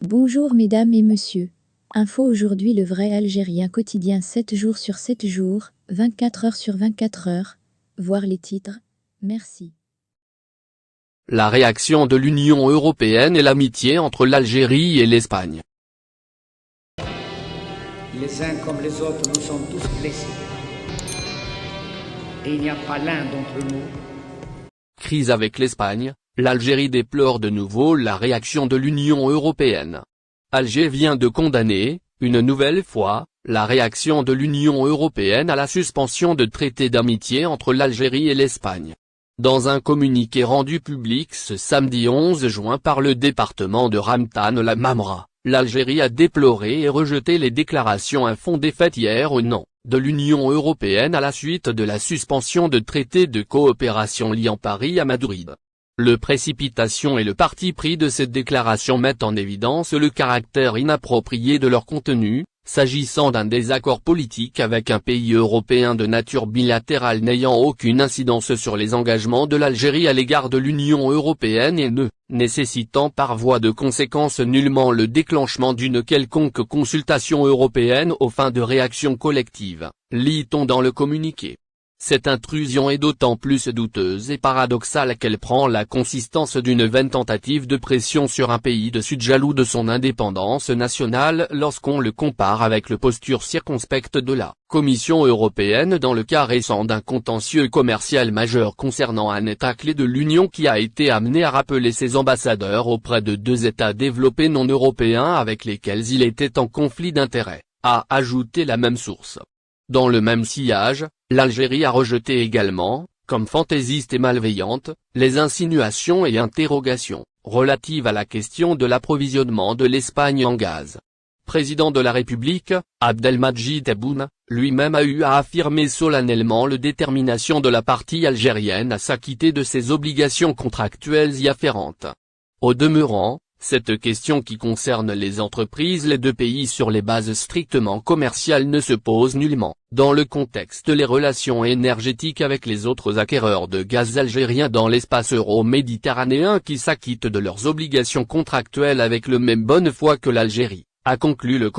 Bonjour mesdames et messieurs. Info aujourd'hui le vrai algérien quotidien 7 jours sur 7 jours, 24 heures sur 24 heures. Voir les titres. Merci. La réaction de l'Union européenne et l'amitié entre l'Algérie et l'Espagne. Les uns comme les autres, nous sommes tous blessés. Et il n'y a pas l'un d'entre nous. Crise avec l'Espagne, l'Algérie déplore de nouveau la réaction de l'Union européenne. Alger vient de condamner, une nouvelle fois, la réaction de l'Union européenne à la suspension de traité d'amitié entre l'Algérie et l'Espagne. Dans un communiqué rendu public ce samedi 11 juin par le département de Ramtan La Mamra, l'Algérie a déploré et rejeté les déclarations infondées faites hier au nom de l'Union européenne à la suite de la suspension de traité de coopération liant Paris à Madrid. Le précipitation et le parti pris de cette déclaration mettent en évidence le caractère inapproprié de leur contenu, s'agissant d'un désaccord politique avec un pays européen de nature bilatérale n'ayant aucune incidence sur les engagements de l'Algérie à l'égard de l'Union européenne et ne nécessitant par voie de conséquence nullement le déclenchement d'une quelconque consultation européenne aux fins de réaction collective, lit-on dans le communiqué. Cette intrusion est d'autant plus douteuse et paradoxale qu'elle prend la consistance d'une vaine tentative de pression sur un pays de Sud jaloux de son indépendance nationale lorsqu'on le compare avec le posture circonspecte de la Commission européenne dans le cas récent d'un contentieux commercial majeur concernant un État clé de l'Union qui a été amené à rappeler ses ambassadeurs auprès de deux États développés non européens avec lesquels il était en conflit d'intérêts, a ajouté la même source. Dans le même sillage, l'Algérie a rejeté également, comme fantaisiste et malveillante, les insinuations et interrogations relatives à la question de l'approvisionnement de l'Espagne en gaz. Président de la République, Abdelmadjid Tebboune, lui-même a eu à affirmer solennellement la détermination de la partie algérienne à s'acquitter de ses obligations contractuelles y afférentes. Au demeurant, cette question qui concerne les entreprises des deux pays sur les bases strictement commerciales ne se pose nullement, dans le contexte des relations énergétiques avec les autres acquéreurs de gaz algériens dans l'espace euro-méditerranéen qui s'acquittent de leurs obligations contractuelles avec le même bonne foi que l'Algérie, a conclu le